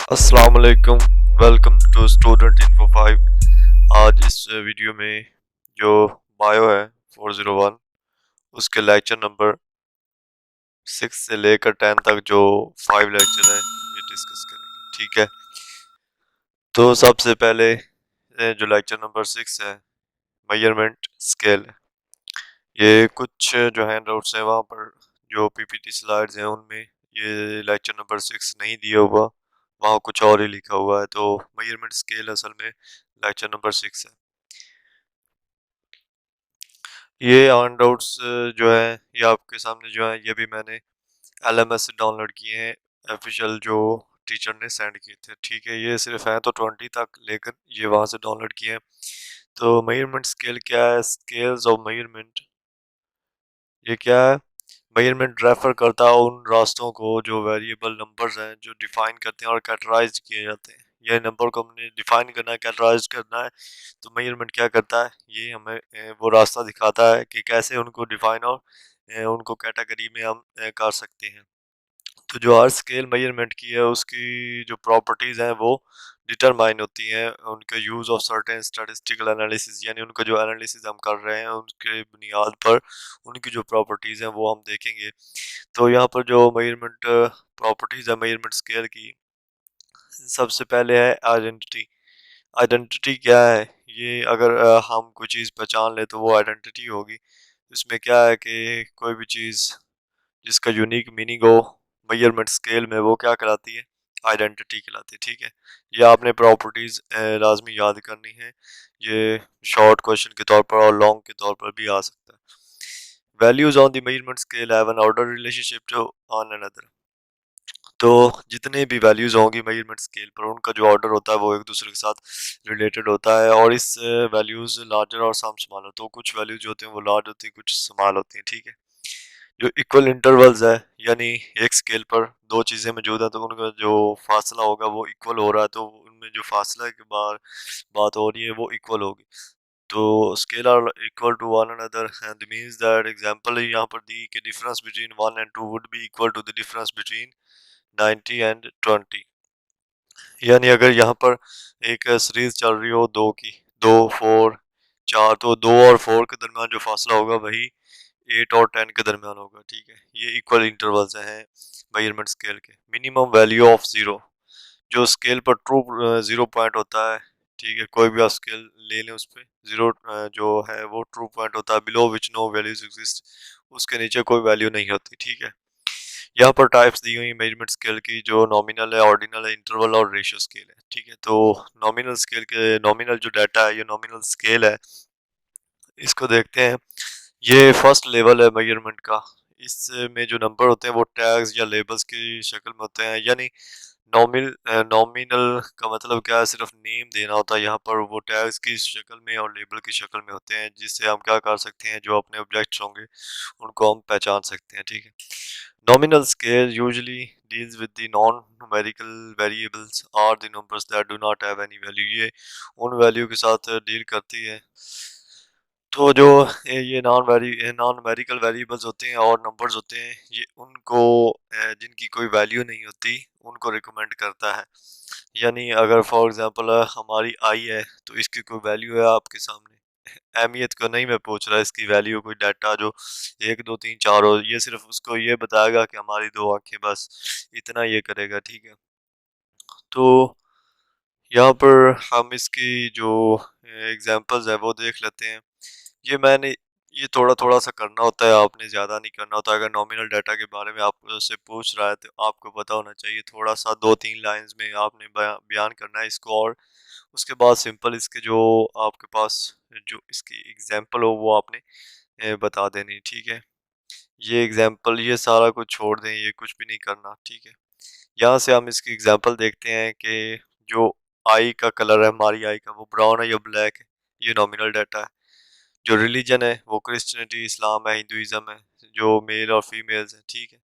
अस्सलाम वालेकुम। Welcome to student info 5। आज इस वीडियो में जो बायो है 401 उसके लेक्चर नंबर 6 से लेकर 10 तक जो 5 लेक्चर हैं ये डिस्कस करेंगे। ठीक है, तो सबसे पहले जो लेक्चर नंबर 6 है मेजरमेंट स्केल है। ये कुछ जो हैंड आउट्स हैं वहाँ पर जो पीपीटी स्लाइड्स हैं उनमें ये लेक्चर नंबर 6 नहीं दिया हुआ, वहाँ कुछ और ही लिखा हुआ है। तो मेजरमेंट स्केल असल में लेक्चर नंबर 6 है। ये हैंड आउट्स जो है ये आपके सामने जो है ये भी मैंने एलएमएस से डाउनलोड किए हैं, ऑफिशियल जो टीचर ने सेंड किए थे। ठीक है, ये सिर्फ हैं तो 20 तक, लेकिन ये वहाँ से डाउनलोड किए हैं। तो मेजरमेंट स्केल क्या है? स्केल्स ऑफ मेजरमेंट ये क्या है? मेजरमेंट रेफर करता है उन रास्तों को जो वेरिएबल नंबर्स हैं जो डिफाइन करते हैं और कैटेगराइज किए जाते हैं। ये नंबर को हमने डिफाइन करना है, कैटेगराइज करना है। तो मेजरमेंट क्या करता है? ये हमें वो रास्ता दिखाता है कि कैसे उनको डिफाइन और उनको कैटेगरी में हम कर सकते हैं। तो जो हर स्केल मेजरमेंट की है उसकी जो प्रॉपर्टीज़ हैं वो डिटरमाइन होती हैं उनके use of certain statistical analysis, यानी उनका जो एनालिसिस हम कर रहे हैं उनके बुनियाद पर उनकी जो प्रॉपर्टीज़ हैं वो हम देखेंगे। तो यहाँ पर जो मेजरमेंट प्रॉपर्टीज़ है मेजरमेंट स्केल की, सबसे पहले है आइडेंटिटी। आइडेंटिटी क्या है? ये अगर हम कोई चीज़ पहचान ले तो वो आइडेंटिटी होगी। इसमें क्या है कि कोई भी चीज़ जिसका यूनिक मीनिंग हो मेजरमेंट स्केल में वो क्या कहलाती है? आइडेंटिटी कहलाती है। ठीक है, ये आपने प्रॉपर्टीज़ लाजमी याद करनी है। ये शॉर्ट क्वेश्चन के तौर पर और लॉन्ग के तौर पर भी आ सकता है। Values on the measurement scale have an order relationship to on another. तो जितने भी वैल्यूज होंगी मेजरमेंट स्केल पर उनका जो ऑर्डर होता है वो एक दूसरे के साथ रिलेटेड होता है, और इस वैल्यूज लार्जर और सम स्मॉल हो, तो कुछ वैल्यूज जो होती हैं वो लार्ज होती हैं, कुछ स्मॉल होती हैं। ठीक है, जो इक्वल इंटरवल्स है, यानी एक स्केल पर दो चीज़ें मौजूद हैं तो उनका जो फासला होगा वो इक्वल हो रहा है, तो उनमें जो फासला की बात हो रही है वो इक्वल होगी। तो scale are equal to one another and means that example यहाँ पर दी कि difference between 1 and 2 would be equal to the difference between 90 and 20। यानी अगर यहाँ पर एक सीरीज चल रही हो दो की, दो फोर चार, तो दो और फोर के दरमियान जो फासला होगा वही 8 और 10 के दरमियान होगा। ठीक है, ये इक्वल इंटरवल्स हैं मेजरमेंट स्केल के। मिनिमम वैल्यू ऑफ जीरो, जो स्केल पर ट्रू जीरो पॉइंट होता है। ठीक है, कोई भी आप स्केल ले लें उस पर जीरो जो है वो ट्रू पॉइंट होता है। Below which no values exist, उसके नीचे कोई वैल्यू नहीं होती। ठीक है, यहाँ पर टाइप्स दी हुई मेजरमेंट स्केल की, जो नॉमिनल है, ऑर्डिनल है, इंटरवल और रेशियो स्केल है। ठीक है, तो नॉमिनल स्केल के नॉमिनल जो डाटा है ये नॉमिनल स्केल है, इसको देखते हैं। ये फर्स्ट लेवल है मेजरमेंट का। इसमें जो नंबर होते हैं वो टैग्स या लेबल्स की शक्ल में होते हैं, यानी नॉमिनल का मतलब क्या है? सिर्फ नेम देना होता है। यहाँ पर वो टैग्स की शक्ल में और लेबल की शक्ल में होते हैं, जिससे हम क्या कर सकते हैं, जो अपने ऑब्जेक्ट्स होंगे उनको हम पहचान सकते हैं। ठीक है, nominal scale usually deals with the non numerical variables और the numbers that do not have any value. ये उन वैल्यू के साथ डील करती है। तो जो ये नॉन न्यूमेरिकल वेरिएबल्स होते हैं और नंबर्स होते हैं, ये उनको जिनकी कोई वैल्यू नहीं होती उनको रिकमेंड करता है। यानी अगर फॉर एग्जांपल हमारी आई है तो इसकी कोई वैल्यू है आपके सामने, अहमियत को नहीं मैं पूछ रहा, इसकी वैल्यू कोई डाटा जो 1 2 3 4 हो, ये सिर्फ उसको ये बताएगा कि हमारी दो आंखें, बस इतना ये करेगा। ठीक है, तो यहाँ पर हम इसकी जो एग्जांपल्स है वो देख लेते हैं। ये मैंने ये थोड़ा थोड़ा सा करना होता है, आपने ज़्यादा नहीं करना होता। अगर नॉमिनल डाटा के बारे में आपसे पूछ रहा है तो आपको पता होना चाहिए, थोड़ा सा 2 3 लाइंस में आपने बयान करना है इसको, और उसके बाद सिंपल इसके जो आपके पास जो इसकी एग्जांपल हो वो आपने बता देनी। ठीक है, ये एग्जांपल ये सारा कुछ छोड़ दें, ये कुछ भी नहीं करना। ठीक है, यहाँ से हम इसकी एग्जांपल देखते हैं कि जो आई का कलर है, हमारी आई का, वो ब्राउन है या ब्लैक है, ये नॉमिनल डाटा है। जो रिलीजन है वो क्रिश्चियनिटी, इस्लाम है, हिंदुइज्म है, जो मेल और फीमेल्स हैं। ठीक है,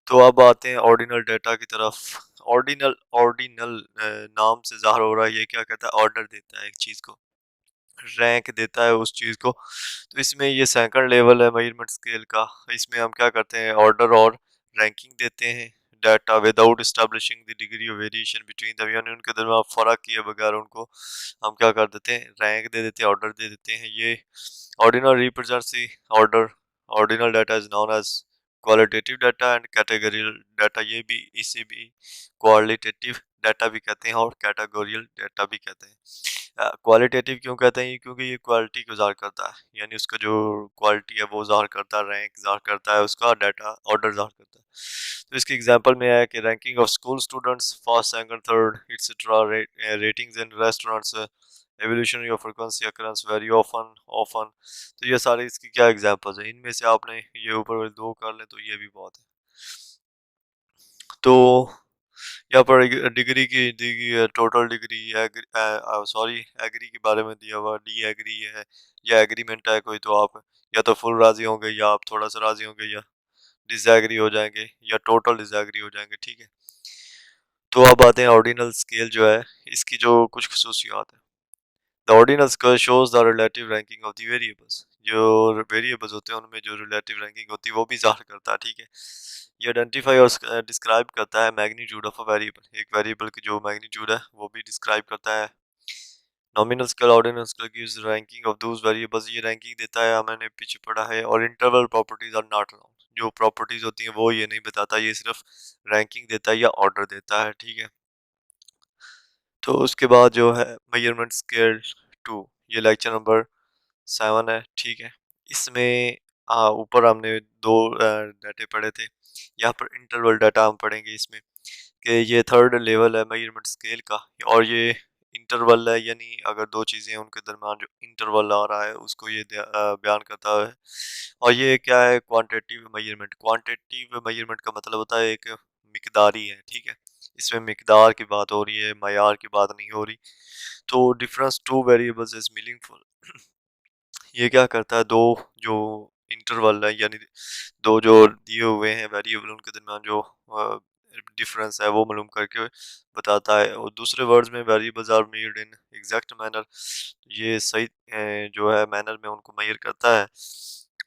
तो अब आते हैं ऑर्डिनल डाटा की तरफ। ऑर्डिनल ऑर्डिनल नाम से ज़ाहिर हो रहा है, ये क्या कहता है? ऑर्डर देता है एक चीज़ को, रैंक देता है उस चीज़ को। तो इसमें ये सेकंड लेवल है मेजरमेंट स्केल का। इसमें हम क्या करते हैं? ऑर्डर और रैंकिंग देते हैं। Data without establishing the degree of variation between the, यानी उनके दरमियान फ़र्क किए बगैर उनको हम क्या कर देते हैं, रैंक दे देते हैं, ऑर्डर दे देते हैं। ये ordinal represents the order. Ordinal data is known as qualitative data and categorical data. ये भी, इसे भी क्वालिटेटिव डाटा भी कहते हैं और कैटेगोरियल डाटा भी कहते हैं। क्वालिटेटिव क्यों कहते हैं? क्योंकि ये क्वालिटी को ज़ाहिर करता है, यानी उसका जो क्वालिटी है वो ज़ाहिर करता है, रैंक ज़ाहिर करता है, उसका डाटा ऑर्डर ज़ाहिर करता है। तो इसके एग्जांपल में है कि ranking of school students first, second, third etcetera, ratings in restaurants, evolutionary of frequency occurrence very often often. तो ये सारे इसकी क्या एग्जांपल्स हैं, इनमें से आपने ये ऊपर वाले दो कर लें तो ये भी बहुत है। तो यहाँ पर डिग्री की दी गई है, टोटल डिग्री, सॉरी एग्री के बारे में दिया हुआ, डी एग्री है या एग्रीमेंट है कोई, तो आप या तो फुल राजी होंगे या आप थोड़ा सा राजी होंगे या डिसएग्री हो जाएंगे या टोटल डिसएग्री हो जाएंगे, ठीक है। तो अब आते हैं ऑर्डिनल स्केल जो है, इसकी जो कुछ खसूसियात है। The ordinal scale shows the relative ranking of the variables. जो वेरिएबल्स होते हैं उनमें जो रिलेटिव रैंकिंग होती है वो भी ज़ाहिर करता है, ठीक है। ये आइडेंटिफाई और डिस्क्राइब करता है मैग्नीट्यूड ऑफ अ वेरिएबल, एक वेरिएबल की जो मैग्नीट्यूड है वो भी डिस्क्राइब करता है। Nominal scale, ordinal scale gives ranking of those variables, ये रैंकिंग देता है, मैंने पीछे पढ़ा है। और interval properties are not allowed, जो प्रॉपर्टीज होती हैं वो ये नहीं बताता, ये सिर्फ रैंकिंग देता है या ऑर्डर देता है, ठीक है। तो उसके बाद जो है मेजरमेंट स्केल 2, ये लेक्चर नंबर 7 है, ठीक है। इसमें ऊपर हमने दो डाटे पढ़े थे, यहाँ पर इंटरवल डाटा हम पढ़ेंगे इसमें, कि ये थर्ड लेवल है मेजरमेंट स्केल का, और ये इंटरवल है, यानी अगर दो चीज़ें हैं उनके दरमियान जो इंटरवल आ रहा है उसको ये बयान करता है। और ये क्या है, क्वांटिटेटिव मेजरमेंट। क्वांटिटेटिव मेजरमेंट का मतलब होता है एक मिकदारी है, ठीक है। इसमें मिकदार की बात हो रही है, मयार की बात नहीं हो रही। तो difference two variables is meaningful. ये क्या करता है, दो जो इंटरवल है, यानी दो जो दिए हुए हैं वेरिएबल, उनके दरमियान जो डिफरेंस है वो मालूम करके बताता है। और दूसरे वर्ड्स में variables are measured in exact manner, ये सही जो है मैनर में उनको मेजर करता है।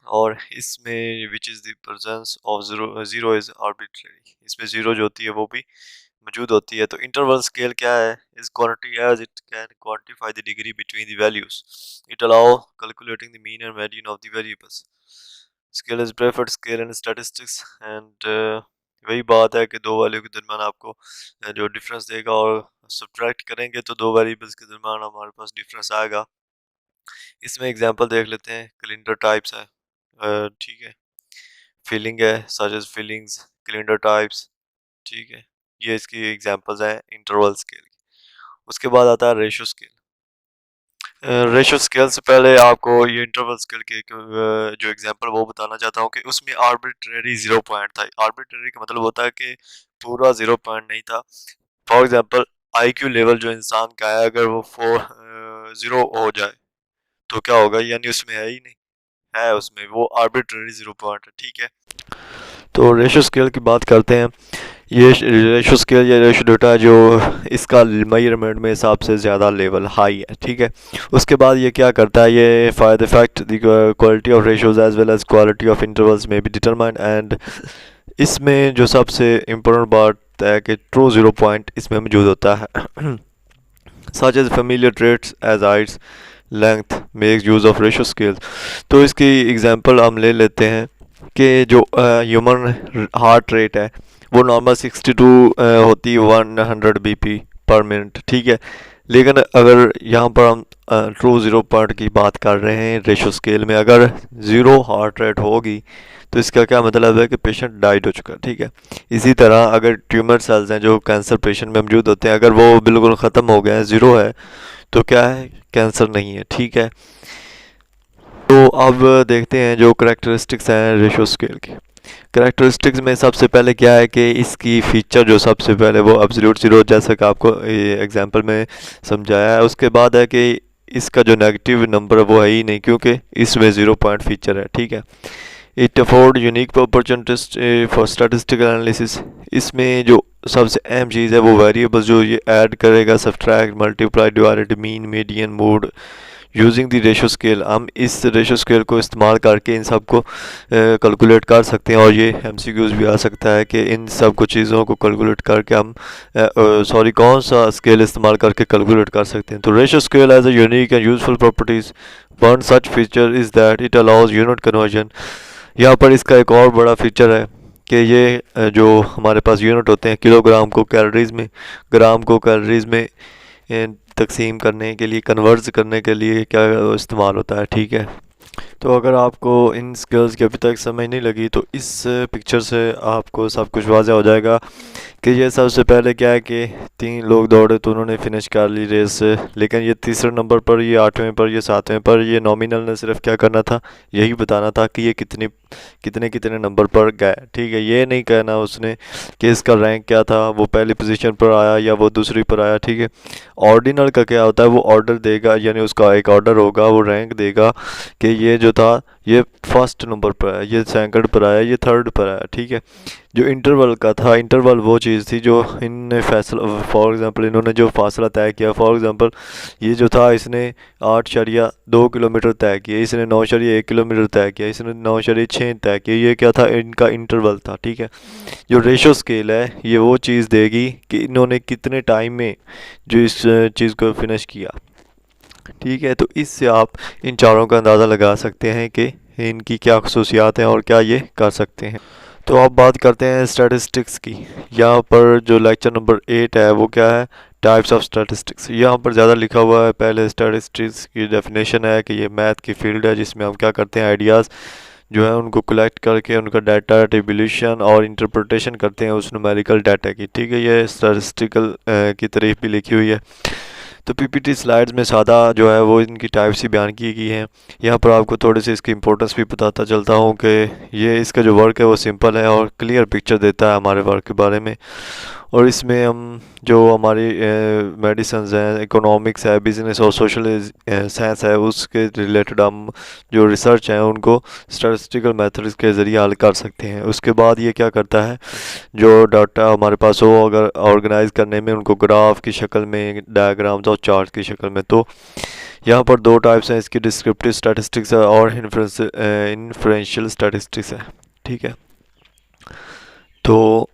और इसमें which is the presence of zero is arbitrary, इसमें ज़ीरो जो होती है वो भी मौजूद होती है। तो इंटरवल स्केल क्या है, is quantity as it can quantify the degree between the values, it allow calculating the mean and median of the variables. Scale is preferred scale in statistics and वही बात है कि दो वैल्यू के दरमियान आपको जो डिफरेंस देगा, और सब्ट्रैक्ट करेंगे तो दो वेरिएबल्स के दरमियान हमारे पास डिफरेंस आएगा। इसमें एग्जांपल देख लेते हैं, कैलेंडर टाइप्स है, ठीक है, फीलिंग है, such as feelings, calendar types, ठीक है। ये इसकी एग्जांपल्स हैं इंटरवल स्केल की। उसके बाद आता है रेशियो स्केल। रेशियो स्केल से पहले आपको ये इंटरवल स्केल के जो एग्जांपल वो बताना चाहता हूँ कि उसमें आर्बिट्रेरी 0 पॉइंट था। आर्बिट्रेरी का मतलब होता है कि पूरा 0 पॉइंट नहीं था। फॉर एग्जांपल IQ लेवल जो इंसान का है, अगर वो 0 हो जाए तो क्या होगा, यानी उसमें है ही नहीं, है उसमें, वो आर्बिट्रेरी 0 पॉइंट है, ठीक है। तो रेशियो स्केल की बात करते हैं। ये रेशियो स्केल या रेशियो डेटा जो इसका मेजरमेंट में सबसे ज़्यादा लेवल हाई है, ठीक है। उसके बाद ये क्या करता है, ये फायदे effect the quality of ratios as well as quality of intervals में बी डिटरमाइंड, एंड इसमें जो सबसे इम्पोर्टेंट बात है कि ट्रू 0 पॉइंट इसमें मौजूद होता है। Such as familiar traits as heights length makes use of ratio scale. तो इसकी एग्जांपल हम ले लेते हैं कि जो ह्यूमन हार्ट रेट है वो नॉर्मल 62 होती है 100 BP पर मिनट, ठीक है। लेकिन अगर यहाँ पर हम ट्रू 0 पॉइंट की बात कर रहे हैं रेशियो स्केल में, अगर 0 हार्ट रेट होगी तो इसका क्या मतलब है कि पेशेंट डाइड हो चुका है, ठीक है। इसी तरह अगर ट्यूमर सेल्स हैं जो कैंसर पेशेंट में मौजूद होते हैं, अगर वो बिल्कुल ख़त्म हो गए हैं, 0 है, तो क्या है, कैंसर नहीं है, ठीक है। तो अब देखते हैं जो करेक्टरिस्टिक्स हैं रेशियो स्केल की। करेक्टरिस्टिक्स में सबसे पहले क्या है कि इसकी फ़ीचर जो सबसे पहले वो एब्सोल्यूट 0, जैसा कि आपको एग्जांपल में समझाया है। उसके बाद है कि इसका जो नेगेटिव नंबर है वो है ही नहीं, क्योंकि इसमें 0 पॉइंट फीचर है, ठीक है। It afford unique opportunities for statistical analysis. इसमें जो सबसे अहम चीज़ है वो वेरिएबल्स जो ये ऐड करेगा, subtract, multiply, divide, mean, median, mode, using the ratio scale, हम इस रेशो स्केल को इस्तेमाल करके इन सब को कैलकुलेट कर सकते हैं। और ये एमसीक्यूज भी आ सकता है कि इन सब कुछ चीज़ों को कैलकुलेट करके हम सॉरी कौन सा स्केल इस्तेमाल करके कैलकुलेट कर सकते हैं। तो ratio scale as a unique and useful properties one such feature is that it allows unit conversion. यहाँ पर इसका एक और बड़ा फीचर है कि ये जो हमारे पास यूनिट होते हैं, किलोग्राम को कैलोरीज में, ग्राम को कैलोरीज में तकसीम करने के लिए, कन्वर्ज करने के लिए क्या इस्तेमाल होता है, ठीक है। तो अगर आपको इन स्किल्स की अभी तक समझ नहीं लगी तो इस पिक्चर से आपको सब कुछ वाज़ह हो जाएगा कि ये सबसे पहले क्या है कि 3 लोग दौड़े तो उन्होंने फिनिश कर ली रेस, लेकिन ये तीसरे नंबर पर, ये 8वें पर, ये 7वें पर, ये नॉमिनल ने सिर्फ क्या करना था, यही बताना था कि ये कितने कितने नंबर पर गए, ठीक है। ये नहीं कहना उसने कि इसका रैंक क्या था, वो पहली पोजीशन पर आया या वो दूसरी पर आया, ठीक है। ऑर्डिनल का क्या होता है, वो ऑर्डर देगा, यानी उसका एक ऑर्डर होगा, वो रैंक देगा कि ये जो था ये फर्स्ट नंबर पर आया, ये सेकंड पर आया, ये थर्ड पर आया, ठीक है। जो इंटरवल का था, इंटरवल वो चीज़ थी जो इनने फैसला, फॉर एग्ज़ाम्पल इन्होंने जो फासला तय किया, फॉर एग्ज़ाम्पल ये जो था इसने 8.2 किलोमीटर तय किया, इसने 9.1 किलोमीटर तय किया, इसने 9.6 तय किया, ये क्या था, इनका इंटरवल था, ठीक है। जो रेशो स्केल है ये वो चीज़ देगी कि इन्होंने कितने टाइम में जो इस चीज़ को फिनिश किया, ठीक है। तो इससे आप इन चारों का अंदाज़ा लगा सकते हैं कि इनकी क्या खसूसियात हैं और क्या ये कर सकते हैं। तो अब बात करते हैं स्टैटिस्टिक्स की। यहाँ पर जो लेक्चर नंबर 8 है वो क्या है, टाइप्स ऑफ स्टैटिस्टिक्स। यहाँ पर ज़्यादा लिखा हुआ है, पहले स्टैटिस्टिक्स की डेफिनेशन है कि ये मैथ की फील्ड है जिसमें हम क्या करते हैं, आइडियाज़ जो है उनको कलेक्ट करके उनका डाटा टेबुलेशन और इंटरप्रिटेशन करते हैं उस न्यूमेरिकल डाटा की, ठीक है। ये स्टैटिस्टिकल की तारीफ भी लिखी हुई है। तो पीपीटी स्लाइड्स में सादा जो है वो इनकी टाइप्स ही बयान की गई हैं। यहाँ पर आपको थोड़ी सी इसकी इंपॉर्टेंस भी बताता चलता हूँ कि ये इसका जो वर्क है वो सिंपल है और क्लियर पिक्चर देता है हमारे वर्क के बारे में। और इसमें हम जो हमारी मेडिसिन्स हैं, इकोनॉमिक्स है, बिजनेस और सोशल साइंस है, उसके रिलेटेड हम जो रिसर्च हैं उनको स्टैटिस्टिकल मेथड्स के ज़रिए हल कर सकते हैं। उसके बाद ये क्या करता है, जो डाटा हमारे पास हो अगर ऑर्गेनाइज करने में उनको ग्राफ की शक्ल में, डायग्राम्स और चार्ट की शक्ल में। तो यहाँ पर 2 टाइप्स हैं इसकी, डिस्क्रिप्टिव स्टैटिस्टिक्स है और इन्फ्रेंशियल स्टैटिस्टिक्स है, ठीक है। तो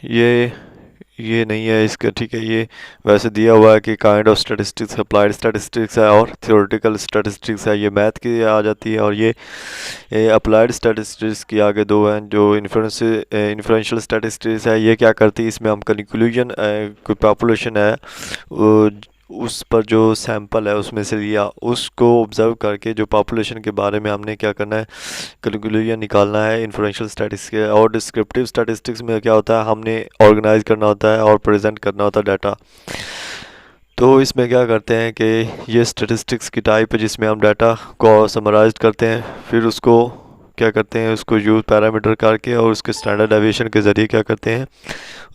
ये नहीं है इसका, ठीक है। ये वैसे दिया हुआ है कि kind of statistics, applied statistics है और थ्योरेटिकल स्टैटिस्टिक्स है, ये मैथ की आ जाती है। और ये अप्लाइड स्टैटिस्टिक्स की आगे 2 हैं, जो इन्फ्रेंशियल स्टैटिस्टिक्स है, ये क्या करती है, इसमें हम कंक्लूजन कोई पॉपुलेशन है उस पर जो सैंपल है उसमें से लिया, उसको ऑब्ज़र्व करके जो पॉपुलेशन के बारे में हमने क्या करना है, कंक्लूजन निकालना है इन्फ्रेंशियल स्टैटिस्टिक्स। और डिस्क्रिप्टिव स्टैटिस्टिक्स में क्या होता है, हमने ऑर्गेनाइज करना होता है और प्रेजेंट करना होता है डाटा। तो इसमें क्या करते हैं कि ये स्टैटिस्टिक्स की टाइप है जिसमें हम डाटा को समराइज करते हैं, फिर उसको क्या करते हैं, उसको यूज पैरामीटर करके और उसके स्टैंडर्ड डेविएशन के ज़रिए क्या करते हैं,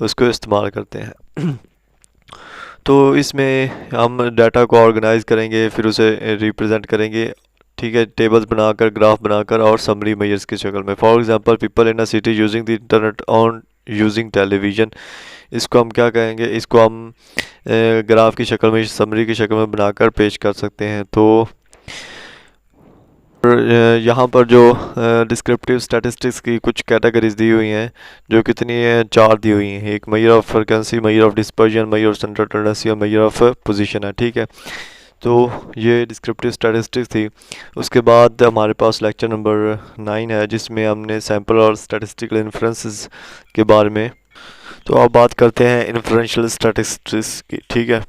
उसको इस्तेमाल करते हैं। तो इसमें हम डाटा को ऑर्गेनाइज करेंगे, फिर उसे रिप्रेजेंट करेंगे, ठीक है, टेबल्स बनाकर, ग्राफ बनाकर और समरी मेजर्स की शक्ल में। For example people in a city using the internet on using television, इसको हम क्या कहेंगे, इसको हम ग्राफ की शक्ल में, समरी की शक्ल में बनाकर पेश कर सकते हैं। तो यहाँ पर जो डिस्क्रिप्टिव स्टैटिस्टिक्स की कुछ कैटेगरीज दी हुई हैं, जो कितनी है, 4 दी हुई हैं। एक measure of frequency, measure of dispersion, measure of central tendency और मेजर ऑफ पोजीशन है, ठीक है। तो ये डिस्क्रिप्टिव स्टैटिस्टिक्स थी। उसके बाद हमारे पास लेक्चर नंबर 9 है जिसमें हमने सैम्पल और स्टैटिस्टिकल इन्फ्रेंसेस के बारे में। तो अब बात करते हैं इन्फ्रेंशियल स्टैटिस्टिक्स की, ठीक है।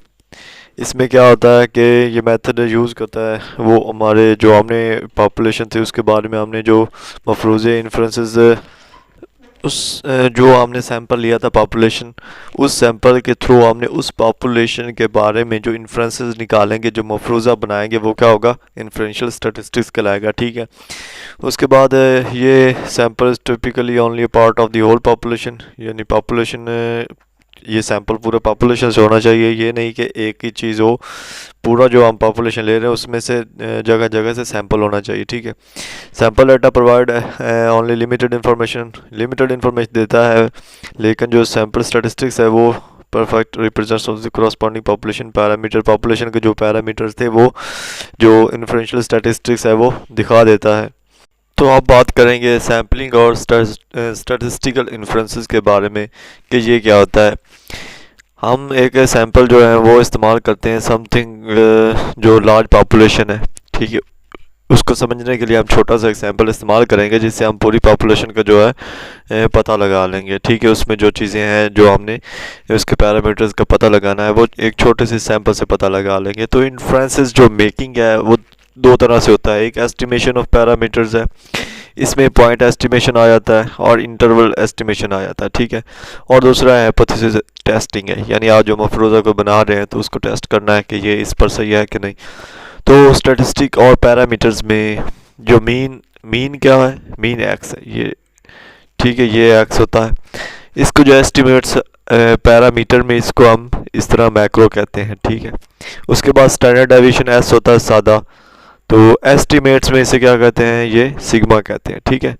इसमें क्या होता है कि ये मेथड यूज़ करता है वो हमारे जो हमने पॉपुलेशन थी उसके बारे में हमने जो मफरूज़े इन्फ्रेंसेस उस जो हमने सैंपल लिया था पॉपुलेशन, उस सैंपल के थ्रू हमने उस पॉपुलेशन के बारे में जो इन्फ्रेंसेस निकालेंगे, जो मफरूज़ा बनाएंगे, वो क्या होगा, इन्फ्रेंशियल स्टैटिस्टिक्स कहलाएगा, ठीक है। उसके बाद ये sample typically only a part of the whole population, यानी पॉपुलेशन ये सैंपल पूरे पॉपुलेशन से होना चाहिए, ये नहीं कि एक ही चीज़ हो, पूरा जो हम पॉपुलेशन ले रहे हैं उसमें से जगह जगह से सैंपल होना चाहिए, ठीक है। Sample data provide only limited information देता है, लेकिन जो सैंपल स्टैटिस्टिक्स है वो perfect represents of the corresponding population parameter, population के जो पैरामीटर्स थे वो जो इन्फ्लुएंशियल स्टैटिस्टिक्स है वो दिखा देता है। तो आप बात करेंगे सैम्पलिंग और स्टैटिस्टिकल इन्फ्लुएंसेस के बारे में कि ये क्या होता है। हम एक सैंपल जो है वो इस्तेमाल करते हैं समथिंग जो लार्ज पॉपुलेशन है, ठीक है, उसको समझने के लिए हम छोटा सा एग्जांपल इस्तेमाल करेंगे जिससे हम पूरी पॉपुलेशन का जो है पता लगा लेंगे, ठीक है। उसमें जो चीज़ें हैं जो हमने उसके पैरामीटर्स का पता लगाना है वो एक छोटे से सैंपल से पता लगा लेंगे। तो इन्फ्लुएंसेस जो मेकिंग है वो दो तरह से होता है, एक एस्टिमेशन ऑफ पैरामीटर्स है, इसमें पॉइंट एस्टिमेशन आ जाता है और इंटरवल एस्टिमेशन आ जाता है, ठीक है। और दूसरा है हाइपोथेसिस टेस्टिंग है, यानी आप जो मफरूज़ा को बना रहे हैं तो उसको टेस्ट करना है कि ये इस पर सही है कि नहीं। तो स्टैटिस्टिक और पैरामीटर्स में जो मीन क्या है, मीन एक्स है ये, ठीक है, ये एक्स होता है। इसको जो एस्टिमेट्स पैरामीटर में इसको हम इस तरह मैक्रो कहते हैं, ठीक है। उसके बाद स्टैंडर्ड डेविएशन एस होता है सादा, तो एस्टिमेट्स में इसे क्या कहते हैं, ये सिग्मा कहते हैं, ठीक है।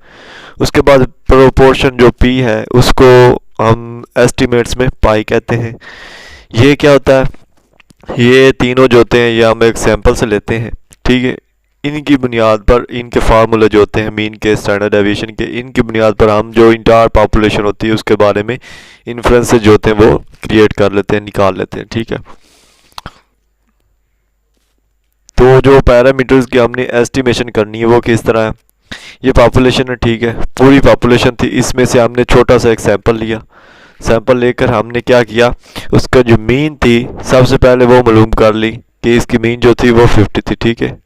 उसके बाद प्रोपोर्शन जो पी है उसको हम एस्टिमेट्स में पाई कहते हैं। ये क्या होता है, ये तीनों जो होते हैं ये हम एक सैंपल से लेते हैं, ठीक है। इनकी बुनियाद पर इनके फार्मूले जो होते हैं मीन के, स्टैंडर्ड डेविएशन के, इनकी बुनियाद पर हम जो इंटायर पॉपुलेशन होती है उसके बारे में इन्फ्लुएंसेस जो होते हैं वो क्रिएट कर लेते हैं, निकाल लेते हैं, ठीक है। तो जो पैरामीटर्स की हमने एस्टिमेशन करनी है वो किस तरह है, ये पॉपुलेशन है, ठीक है, पूरी पॉपुलेशन थी, इसमें से हमने छोटा सा एक सैंपल लिया, सैंपल लेकर हमने क्या किया, उसका जो मीन थी सबसे पहले वो मालूम कर ली कि इसकी मीन जो थी वो 50 थी, ठीक है।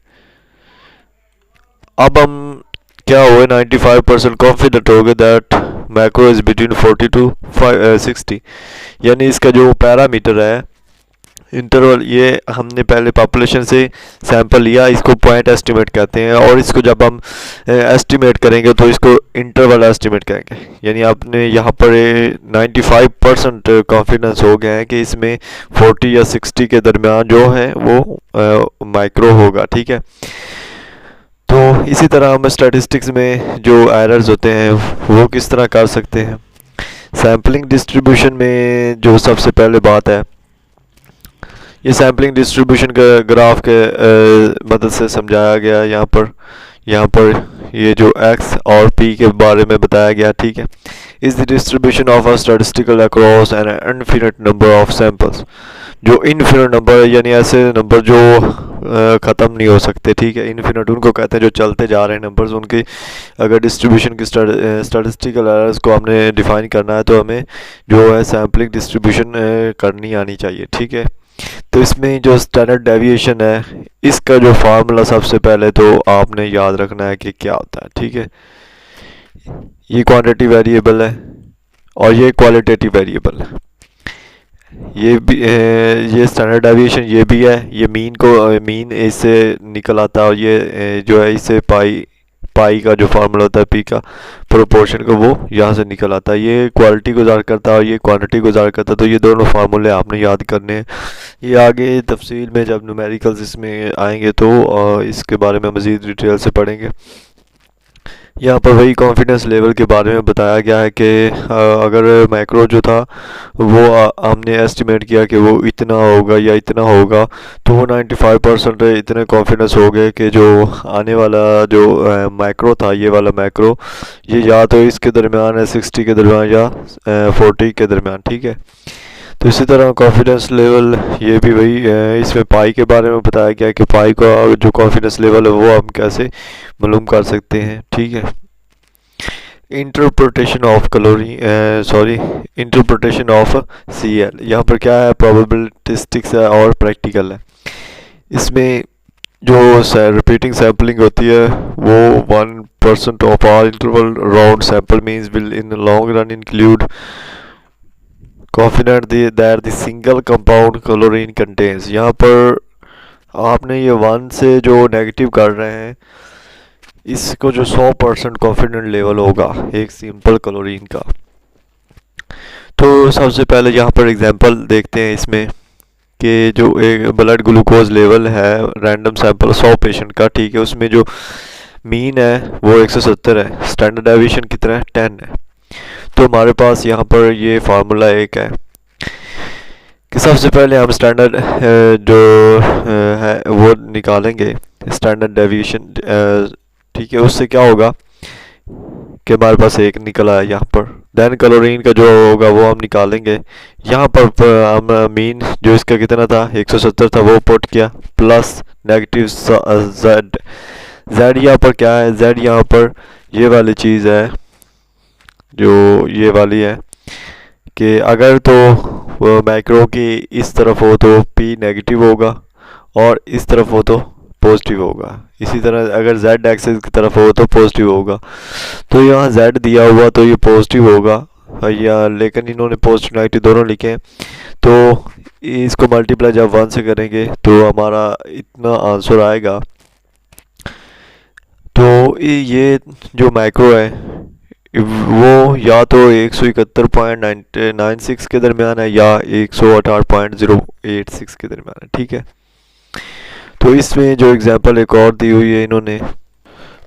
अब हम क्या हुए 95% कॉन्फिडेंट हो गए that macro is between 40 to 60, यानी इसका जो पैरामीटर है इंटरवल, ये हमने पहले पॉपुलेशन से सैंपल लिया, इसको पॉइंट एस्टिमेट कहते हैं, और इसको जब हम एस्टिमेट करेंगे तो इसको इंटरवल एस्टिमेट कहेंगे, यानी आपने यहाँ पर 95% कॉन्फिडेंस हो गया है कि इसमें 40 या 60 के दरमियान जो है वो माइक्रो होगा, ठीक है। तो इसी तरह हम स्टैटिस्टिक्स में जो एरर्स होते हैं वो किस तरह कर सकते हैं। सैम्पलिंग डिस्ट्रीब्यूशन में जो सबसे पहले बात है, ये सैम्पलिंग डिस्ट्रीब्यूशन का ग्राफ के मदद से समझाया गया। यहाँ पर ये जो x और p के बारे में बताया गया, ठीक है। Is the distribution of a statistical across N infinite number of samples, जो इनफिनिट नंबर यानी ऐसे नंबर जो ख़त्म नहीं हो सकते, ठीक है। इनफिनिट उनको कहते हैं जो चलते जा रहे हैं नंबर्स, उनकी अगर डिस्ट्रीब्यूशन की स्टैटिस्टिकल एरर्स को हमने डिफाइन करना है तो हमें जो है सैम्पलिंग डिस्ट्रीब्यूशन करनी आनी चाहिए, ठीक है। तो इसमें जो स्टैंडर्ड डेविएशन है इसका जो फार्मूला सबसे पहले तो आपने याद रखना है कि क्या होता है, ठीक है। ये क्वांटिटी वेरिएबल है और ये क्वालिटेटिव वेरिएबल है। ये भी ये स्टैंडर्ड डेविएशन ये भी है, ये मीन इससे निकल आता है, और ये जो है इससे पाई का जो फार्मूला होता है पी का प्रोपोर्शन का वो यहाँ से निकल आता है। ये क्वालिटी को ज़ाहिर करता है और ये क्वांटिटी को ज़ाहिर करता है, तो ये दोनों फार्मूले आपने याद करने हैं। ये आगे तफसील में जब न्यूमेरिकल्स इसमें आएंगे तो इसके बारे में मज़ीद डिटेल से पढ़ेंगे। यहाँ पर वही कॉन्फिडेंस लेवल के बारे में बताया गया है कि अगर मैक्रो जो था वो हमने एस्टिमेट किया कि वो इतना होगा या इतना होगा, तो वो 95% इतने कॉन्फिडेंस हो गए कि जो आने वाला जो मैक्रो था, ये वाला मैक्रो, ये या तो इसके दरमियान है 60 के दरमियान या 40 के दरमियान, ठीक है। तो इसी तरह कॉन्फिडेंस लेवल ये भी वही इसमें पाई के बारे में बताया गया कि पाई का जो कॉन्फिडेंस लेवल है वो हम कैसे मालूम कर सकते हैं, ठीक है। इंटरप्रिटेशन ऑफ CL, यहाँ पर क्या है, प्रोबेबिलिस्टिक्स है और प्रैक्टिकल है। इसमें जो रिपीटिंग सैम्पलिंग होती है वो 1% of all interval round sample means will in long run include confident that the single compound chlorine contains, यहाँ पर आपने ये 1 से जो नेगेटिव कर रहे हैं इसको जो 100% कॉन्फिडेंट लेवल होगा एक सिंपल क्लोरीन का। तो सबसे पहले यहाँ पर एग्जांपल देखते हैं इसमें कि जो एक ब्लड ग्लूकोज लेवल है रैंडम सैंपल 100 पेशेंट का, ठीक है, उसमें जो मीन है वो 170 है, स्टैंडर्ड डेविएशन कितना है 10 है। तो हमारे पास यहाँ पर ये फार्मूला एक है सबसे पहले हम स्टैंडर्ड जो है वो निकालेंगे, स्टैंडर्ड डेविएशन। ठीक है, उससे क्या होगा कि हमारे पास एक निकला है यहाँ पर। देन क्लोरीन का जो होगा वो हम निकालेंगे। यहाँ पर हम मीन जो इसका कितना था 170 था वो पुट किया, प्लस नेगेटिव जेड। जेड यहाँ पर क्या है, जेड यहाँ पर ये वाली चीज़ है, जो ये वाली है कि अगर तो मैक्रो की इस तरफ हो तो पी नेगेटिव होगा और इस तरफ हो तो पॉजिटिव होगा। इसी तरह अगर z एक्सिस की तरफ हो तो पॉजिटिव होगा। तो यहाँ z दिया हुआ तो ये पॉजिटिव होगा या, लेकिन इन्होंने पॉजिटिव नेगेटिव दोनों लिखे हैं। तो इसको मल्टीप्लाई जब 1 से करेंगे तो हमारा इतना आंसर आएगा। तो ये जो मैक्रो है वो या तो 171.96 के दरमियान है या 168.086 के दरमियान है। ठीक है, तो इसमें जो एग्जांपल एक और दी हुई है इन्होंने,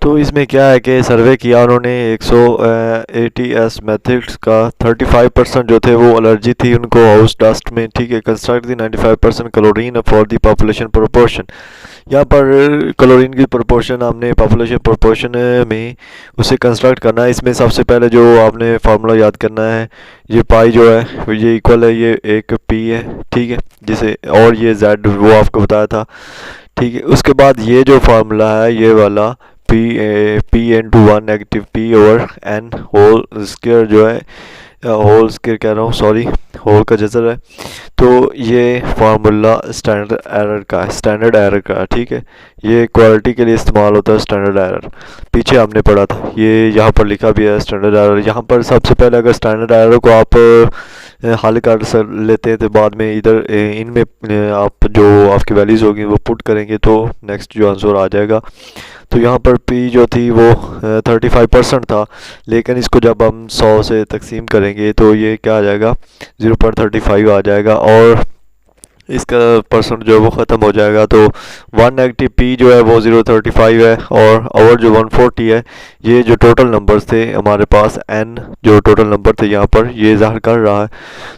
तो इसमें क्या है कि सर्वे किया उन्होंने 180 एस मेथड्स का। 35% जो थे वो एलर्जी थी उनको हाउस डस्ट में। ठीक है, construct the 95% chlorine for the population proportion. यहाँ पर क्लोरीन की प्रोपोर्शन हमने पॉपुलेशन प्रोपोर्शन में उसे कंस्ट्रक्ट करना है। इसमें सबसे पहले जो आपने फार्मूला याद करना है, ये पाई जो है ये इक्वल है, ये एक पी है। ठीक है, जिसे और ये जेड वो आपको बताया था। ठीक है, उसके बाद ये जो फार्मूला है ये वाला p into 1 negative p over n whole square जो है, होल स्क्वायर कह रहा हूँ, सॉरी, होल का जजर है। तो ये फार्मूला स्टैंडर्ड एरर का है। ठीक है, ये क्वालिटी के लिए इस्तेमाल होता है स्टैंडर्ड एरर। पीछे हमने पढ़ा था, ये यहाँ पर लिखा भी है स्टैंडर्ड एरर। यहाँ पर सबसे पहले अगर स्टैंडर्ड एरर को आप हल कर लेते हैं तो बाद में इधर इनमें आप जो आपकी वैल्यूज़ होगी वो पुट करेंगे तो नेक्स्ट जो आंसर आ जाएगा। तो यहाँ पर पी जो थी वो 35% था, लेकिन इसको जब हम 100 से तकसीम करेंगे तो ये क्या आ जाएगा 0.35 आ जाएगा और इसका परसेंट जो है वो ख़त्म हो जाएगा। तो 1 नेगेटिव पी जो है वो 0.35 है और जो 140 है, ये जो टोटल नंबर्स थे हमारे पास n जो टोटल नंबर थे यहाँ पर ये ज़ाहिर कर रहा है।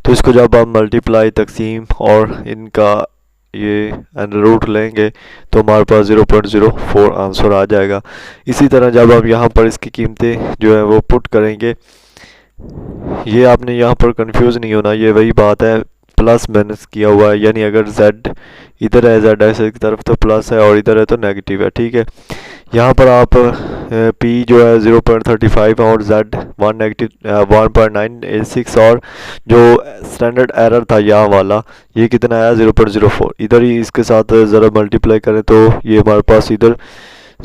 तो इसको जब हम मल्टीप्लाई तकसीम और इनका ये अंडर रूट लेंगे तो हमारे पास 0.04 आंसर आ जाएगा। इसी तरह जब हम यहाँ पर इसकी कीमतें जो है वो पुट करेंगे, ये आपने यहाँ पर कंफ्यूज नहीं होना, ये वही बात है प्लस माइनस किया हुआ है, यानी अगर z इधर है z एक्सिस की तरफ तो प्लस है और इधर है तो नेगेटिव है। ठीक है, यहाँ पर आप p जो है 0.35 और z 1.986 और जो स्टैंडर्ड एरर था यहाँ वाला ये कितना आया 0.04, इधर ही इसके साथ ज़रा मल्टीप्लाई करें तो ये हमारे पास इधर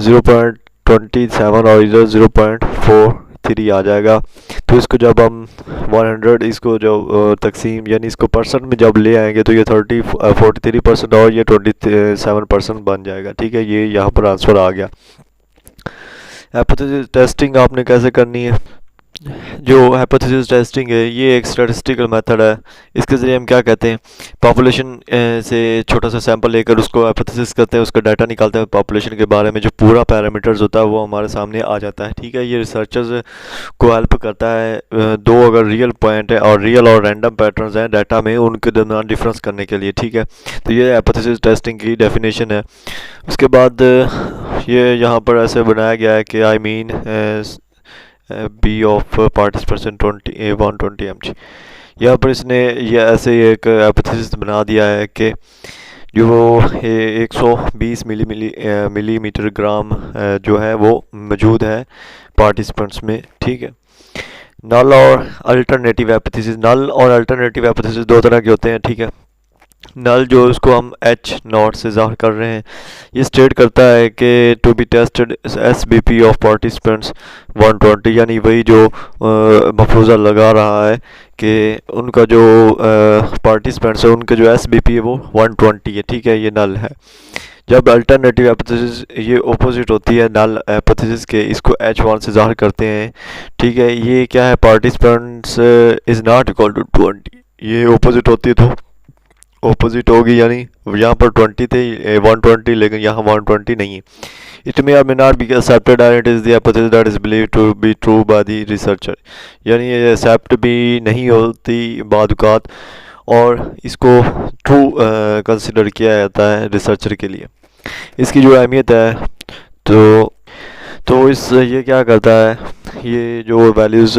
0.27 और इधर 0.43 आ जाएगा। तो इसको जब हम 100 इसको जो तकसीम यानी इसको परसेंट में जब ले आएंगे तो ये 43% और ये 27% बन जाएगा। ठीक है, ये यहाँ पर आंसर आ गया। हाइपोथेसिस टेस्टिंग आपने कैसे करनी है, जो हाइपोथेसिस टेस्टिंग है ये एक स्टैटिस्टिकल मेथड है। इसके ज़रिए हम क्या कहते हैं, पॉपुलेशन से छोटा सा सैंपल लेकर उसको हाइपोथेसिस करते हैं, उसका डाटा निकालते हैं, पॉपुलेशन के बारे में जो पूरा पैरामीटर्स होता है वो हमारे सामने आ जाता है। ठीक है, ये रिसर्चर्स को हेल्प करता है दो अगर रियल पॉइंट है और रियल और रैंडम पैटर्न्स हैं डाटा में उनके दरमियान डिफरेंस करने के लिए। ठीक है, तो ये हाइपोथेसिस टेस्टिंग की डेफिनेशन है। उसके बाद ये यहाँ पर ऐसे बनाया गया है कि I mean B of participant 120 mg। यहाँ पर इसने ये ऐसे एक हाइपोथेसिस बना दिया है कि जो 120 मिलीमीटर ग्राम जो है वो मौजूद है पार्टिसिपेंट्स में। ठीक है, नल और अल्टरनेटिव हाइपोथेसिस, नल और अल्टरनेटिव हाइपोथेसिस दो तरह के होते हैं। ठीक है, नल जो उसको हम एच नॉट से ज़ाहिर कर रहे हैं, ये स्टेट करता है कि to be tested SBP of participants 120, यानी वही जो मफरूज़ा लगा रहा है कि उनका जो पार्टिसिपेंट्स है उनके जो SBP है वो 120 है। ठीक है, ये नल है। जब अल्टरनेटिव हाइपोथेसिस ये ऑपोजिट होती है नल हाइपोथेसिस के, इसको H1 से ज़ाहिर करते हैं। ठीक है, ये क्या है, participants is not equal to 20, ये ऑपोजिट होती है तो ऑपोजिट होगी, यानी यहाँ पर 20 थे 120 लेकिन यहाँ 120 नहीं है। It may or may not be accepted and it is the hypothesis that is believe to be true by the researcher, यानी ये एक्सेप्ट भी नहीं होती बादुकात और इसको ट्रू कंसिडर किया जाता है रिसर्चर के लिए। इसकी जो अहमियत है, तो इस ये क्या करता है, ये जो वैल्यूज़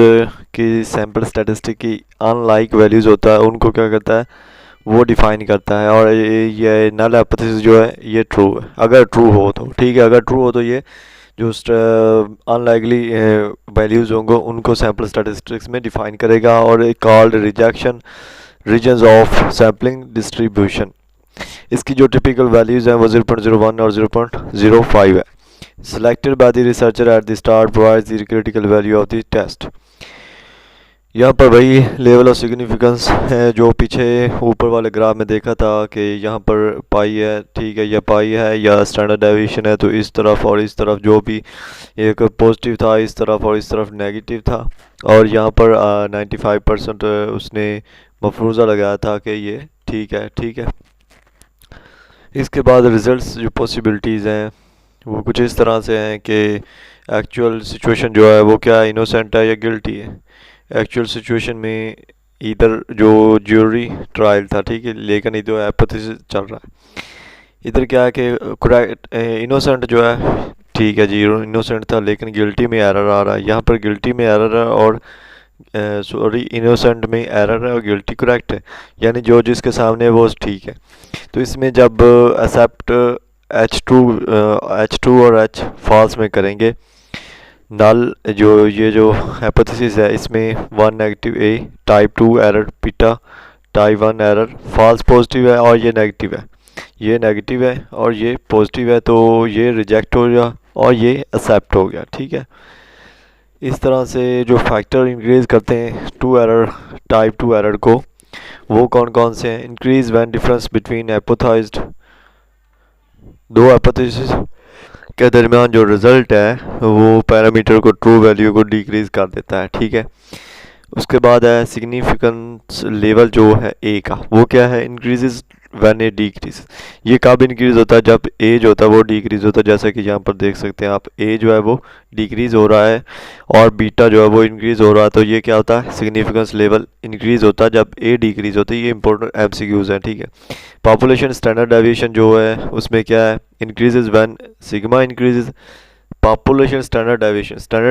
की सैम्पल स्टैटिस्टिक की अनलाइक वैल्यूज़ होता है उनको क्या करता है, वो डिफाइन करता है। और ये नल हाइपोथेसिस जो है ये ट्रू है, अगर ट्रू हो तो ठीक है, अगर ट्रू हो तो ये जो अनलाइकली वैल्यूज़ होंगे उनको सैम्पल स्टैटिस्टिक्स में डिफाइन करेगा। और एक called rejection regions of sampling distribution. इसकी जो टिपिकल वैल्यूज़ हैं वो 0.01 और 0.05 है। Selected by the researcher at the start provides the critical value of the test। यहाँ पर वही लेवल ऑफ सिग्निफिकेंस है जो पीछे ऊपर वाले ग्राफ में देखा था कि यहाँ पर पाई है, ठीक है, या पाई है या स्टैंडर्ड डेविएशन है, तो इस तरफ और इस तरफ जो भी एक पॉजिटिव था इस तरफ और इस तरफ नेगेटिव था। और यहाँ पर 95% उसने मफरूज़ा लगाया था कि ये ठीक है, ठीक है। इसके बाद रिजल्ट्स जो पॉसिबिलिटीज़ हैं वो कुछ इस तरह से हैं कि एक्चुअल सिचुएशन जो है वो क्या है, इनोसेंट है या गिल्टी है। एक्चुअल सिचुएशन में इधर जो ज्यूरी ट्रायल था, ठीक है, लेकिन इधर हाइपोथेसिस चल रहा है। इधर क्या है कि करेक्ट इनोसेंट जो है, ठीक है जी, इनोसेंट था लेकिन गिल्टी में एरर आ रहा है। यहाँ पर गिल्टी में एरर है और सॉरी इनोसेंट में एरर है और गिल्टी करेक्ट है, यानी जो जिसके सामने वो ठीक है। तो इसमें जब एक्सेप्ट H2 और H फॉल्स में करेंगे, नल जो हाइपोथेसिस है इसमें 1 negative A, type 2 error beta, type 1 error, false positive है और ये नेगेटिव है, ये नेगेटिव है और ये पॉजिटिव है, तो ये रिजेक्ट हो गया और ये एक्सेप्ट हो गया, ठीक है। इस तरह से जो फैक्टर इंक्रीज करते हैं टू एरर टाइप 2 एरर को, वो कौन कौन से हैं? इंक्रीज व्हेन डिफरेंस बिटवीन हाइपोथेसाइज्ड दो हाइपोथेसिस के दरमियान जो रिजल्ट है वो पैरामीटर को ट्रू वैल्यू को डिक्रीज कर देता है, ठीक है। उसके बाद है सिग्निफिकेंस लेवल जो है ए का, वो क्या है, इंक्रीजेज व्हेन ए डिक्रीज। ये कब इंक्रीज होता है, जब ए जो होता है वो डिक्रीज होता है, जैसा कि यहाँ पर देख सकते हैं आप, ए जो है वो डिक्रीज हो रहा है और बीटा जो है वो इंक्रीज हो रहा है। तो ये क्या होता है, सिग्निफिकेंस लेवल इंक्रीज होता है जब ए डिक्रीज होती है। ये इंपॉर्टेंट एमसीक्यूज हैं, ठीक है। पॉपुलेशन स्टैंडर्ड डेविएशन जो है उसमें क्या है, increases when sigma increases. Population standard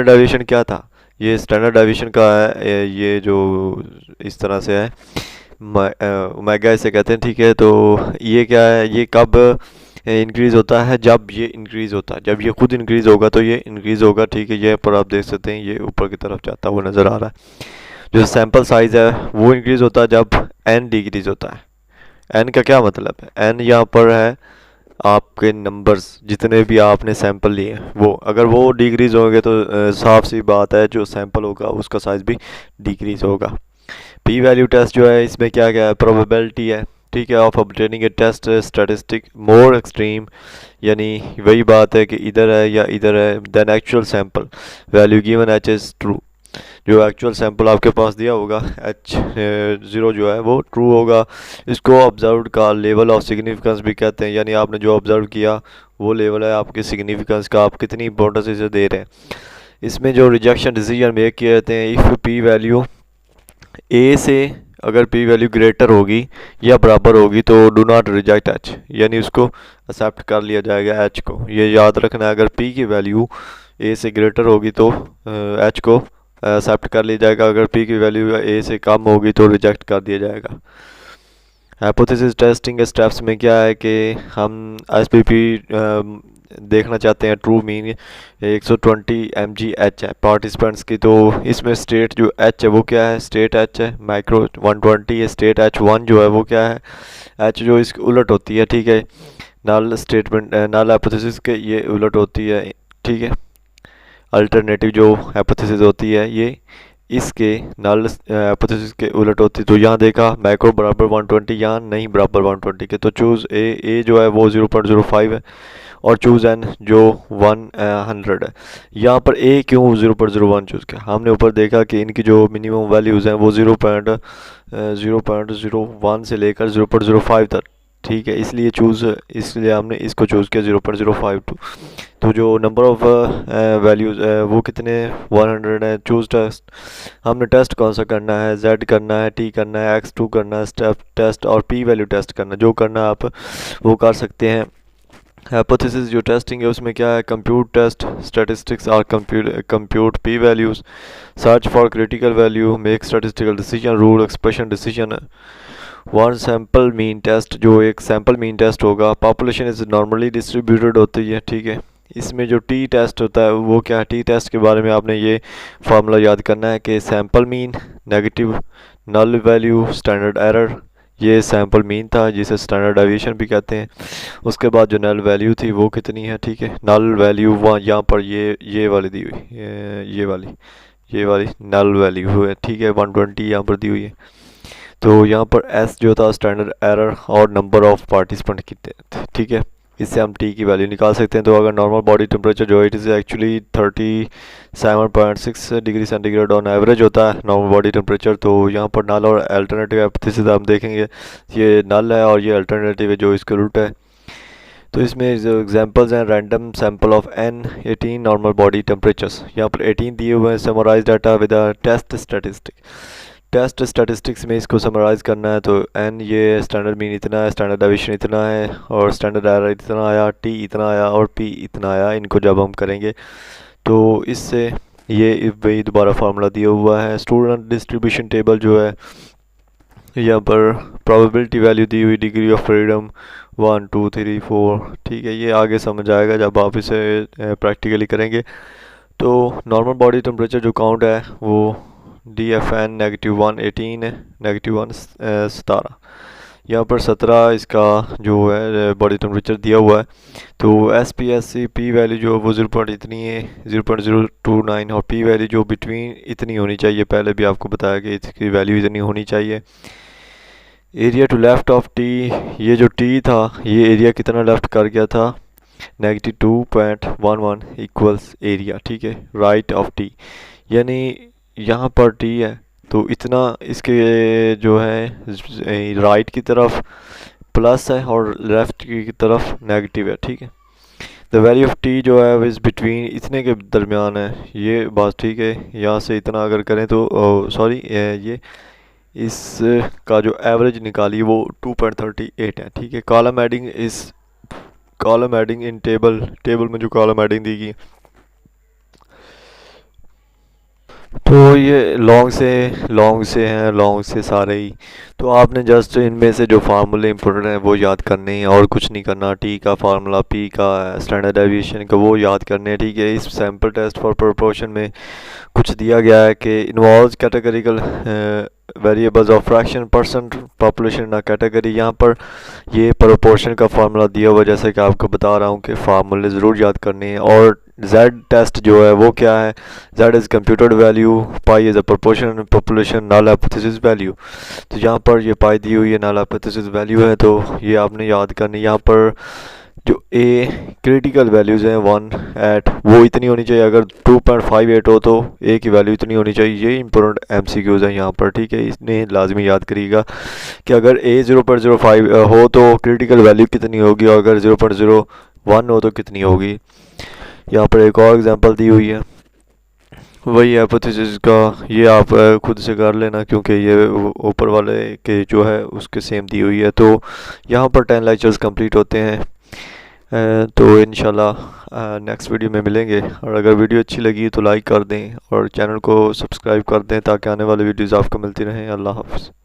deviation क्या था, ये स्टैंडर्ड डेविएशन का है, ये जो इस तरह से है ओमेगा इसे कहते हैं, ठीक है। तो ये क्या है, ये कब इंक्रीज़ होता है, जब ये इंक्रीज़ होता है, जब ये खुद इंक्रीज़ होगा तो ये इंक्रीज़ होगा, ठीक है। ये पर आप देख सकते हैं ये ऊपर की तरफ जाता हुआ नज़र आ रहा है। जो सैम्पल साइज़ है वो इंक्रीज़ होता है जब एन डिक्रीज़ होता है। एन का क्या मतलब है, एन यहाँ पर है आपके नंबर्स जितने भी आपने सैंपल लिए वो, अगर वो डिक्रीज़ होंगे तो साफ सी बात है जो सैंपल होगा उसका साइज़ भी डिक्रीज़ होगा। पी वैल्यू टेस्ट जो है इसमें क्या क्या है, प्रोबेबिलिटी है, ठीक है, of obtaining a test statistic more extreme, यानी वही बात है कि इधर है या इधर है, then actual sample value given H is true. जो एक्चुअल सैंपल आपके पास दिया होगा H0 जो है वो ट्रू होगा। इसको ऑब्जर्व्ड का लेवल ऑफ सिग्निफिकेंस भी कहते हैं, यानी आपने जो ऑब्जर्व किया वो लेवल है आपके सिग्निफिकेंस का, आप कितनी इंपॉर्टेंस इसे दे रहे हैं। इसमें जो रिजेक्शन डिसीजन मेक किए जाते हैं, इफ़ पी वैल्यू ए से अगर पी वैल्यू ग्रेटर होगी या बराबर होगी तो डू नॉट रिजेक्ट एच, यानी उसको एक्सेप्ट कर लिया जाएगा एच को। ये याद रखना है, अगर पी की वैल्यू ए से ग्रेटर होगी तो एच को एक्सेप्ट कर लिया जाएगा, अगर पी की वैल्यू ए से कम होगी तो रिजेक्ट कर दिया जाएगा। हाइपोथेसिस टेस्टिंग के स्टेप्स में क्या है कि हम एसपीपी देखना चाहते हैं, ट्रू मीन 120 mgh है पार्टिसिपेंट्स की, तो इसमें स्टेट जो h है वो क्या है, स्टेट h है, माइक्रो 120 है, स्टेट h1 जो है वो क्या है, h जो इसकी उलट होती है, ठीक है। नल स्टेटमेंट नल हाइपोथेसिस के ये उलट होती है, ठीक है। अल्टरनेटिव जो हाइपोथेसिस होती है ये इसके नल हाइपोथेसिस के उलट होती है। तो यहाँ देखा माइक्रो बराबर 120, यहाँ नहीं बराबर 120 के, तो चूज़ ए जो है वो 0.05 है और चूज़ एन जो 100 है। यहाँ पर ए क्यों 0.01 चूज़ किया, हमने ऊपर देखा कि इनकी जो मिनिमम वैल्यूज़ हैं वो 0.01 से लेकर 0.05 तक ठीक है, इसलिए हमने इसको चूज़ किया 0.052। तो जो नंबर ऑफ वैल्यूज़ वो कितने 100 है। चूज़ टेस्ट, हमने टेस्ट कौन सा करना है, Z करना है, T करना है, X2 करना है, स्टेप टेस्ट और P वैल्यू टेस्ट करना है। जो करना है आप वो कर सकते हैं। हाइपोथेसिस जो टेस्टिंग है उसमें क्या है, कंप्यूट टेस्ट स्टैटिस्टिक्स और compute P values, search for critical value, make statistical decision, rule expression decision. One sample mean test, जो एक सैम्पल मीन टेस्ट होगा। पॉपुलेशन इज नॉर्मली डिस्ट्रीब्यूटेड होती है, ठीक है। इसमें जो टी टेस्ट होता है वो क्या है, टी टेस्ट के बारे में आपने ये फार्मूला याद करना है कि sample mean negative null value standard error, ये सैम्पल मीन था जिसे स्टैंडर्ड डेविएशन भी कहते हैं। उसके बाद जो नल वैल्यू थी वो कितनी है, ठीक है। नल वैल्यू वहाँ यहाँ पर ये वाली दी हुई, ये वाली नल वैल्यू है, ठीक है। 120 यहाँ पर दी हुई है। तो यहाँ पर एस जो था स्टैंडर्ड एरर और नंबर ऑफ पार्टिसिपेंट कितने थे, ठीक है। इससे हम टी की वैल्यू निकाल सकते हैं। तो अगर नॉर्मल बॉडी टेम्परेचर जो है it is actually 37.6 degree centigrade on average होता है नॉर्मल बॉडी टेम्परेचर। तो यहाँ पर नल और अल्टरनेटिव हाइपोथेसिस हम देखेंगे, ये नल है और ये अल्टरनेटिव है जो इसके उल्टा है। तो इसमें जो एग्जांपल्स हैं, random sample of n 18 normal body temperatures, यहाँ पर 18 दिए हुए हैं। Summarize data with a test statistic, test statistics में इसको समराइज़ करना है। तो n ये स्टैंडर्ड मीन इतना है, स्टैंडर्ड डेविएशन इतना है और स्टैंडर्ड एरर इतना आया, t इतना आया और p इतना आया। इनको जब हम करेंगे तो इससे ये वही दोबारा फार्मूला दिया हुआ है। स्टूडेंट डिस्ट्रीब्यूशन टेबल जो है यहाँ पर प्रोबेबिलिटी वैल्यू दी हुई, डिग्री ऑफ फ्रीडम 1 2 3 4, ठीक है। ये आगे समझ आएगा जब आप इसे प्रैक्टिकली करेंगे। तो नॉर्मल बॉडी टेम्परेचर जो काउंट है वो DFN -1 18 है, -1 17। यहाँ पर 17 इसका जो है बॉडी टेम्परेचर दिया हुआ है। तो SPSC P वैल्यू जो वो 0. इतनी है 0.029 और P वैल्यू जो बिटवीन इतनी होनी चाहिए। पहले भी आपको बताया कि इसकी वैल्यू इतनी होनी चाहिए। Area to left of T, ये जो T था ये एरिया कितना लेफ्ट कर गया था, -2.11 इक्वल्स एरिया, ठीक है, राइट ऑफ T। यानी यहाँ पर T है तो इतना इसके जो है राइट की तरफ प्लस है और लेफ्ट की तरफ नेगेटिव है, ठीक है। द वैल्यू ऑफ T जो है इस बिटवीन इतने के दरमियान है, ये बात ठीक है। यहाँ से इतना अगर करें तो सॉरी ये इस का जो एवरेज निकाली वो 2.38 है, ठीक है। कॉलम एडिंग इन टेबल में जो कॉलम एडिंग दी गई, तो ये लॉन्ग से सारे ही। तो आपने जस्ट इनमें से जो फार्मूले इंपॉर्टेंट हैं वो याद करने हैं और कुछ नहीं करना। टी का फार्मूला, पी का, स्टैंडर्ड डेविएशन का वो याद करने हैं, ठीक है। इस सैम्पल टेस्ट फॉर प्रोपोर्शन में कुछ दिया गया है कि involves categorical variables of fraction percent population ना कैटेगरी। यहाँ पर ये प्रोपोर्शन का फार्मूला दिया हुआ, जैसे कि आपको बता रहा हूँ कि फार्मूले ज़रूर याद करने हैं। और Z टेस्ट जो है वो क्या है, Z is computed value, pi is a proportion population, null hypothesis value. तो यहाँ पर ये पाई दी हुई है, नल हाइपोथेसिस वैल्यू है, तो ये आपने याद करनी। यहाँ पर जो A क्रिटिकल वैल्यूज़ हैं 1 एट वो इतनी होनी चाहिए। अगर 2.58 हो तो A की वैल्यू इतनी होनी चाहिए। ये इंपॉर्टेंट MCQs हैं यहाँ पर, ठीक है। इसने लाजमी याद करिएगा कि अगर A 0.05 हो तो क्रिटिकल वैल्यू कितनी होगी और अगर 0.01 हो तो कितनी होगी। यहाँ पर एक और एग्जांपल दी हुई है, वही हाइपोथेसिस का, ये आप खुद से कर लेना क्योंकि ये ऊपर वाले के जो है उसके सेम दी हुई है। तो यहाँ पर 10 लेक्चर्स कंप्लीट होते हैं। तो इंशाल्लाह नेक्स्ट वीडियो में मिलेंगे। और अगर वीडियो अच्छी लगी तो लाइक कर दें और चैनल को सब्सक्राइब कर दें ताकि आने वाले वीडियोज़ आपको मिलती रहें। अल्लाह हाफ़िज़।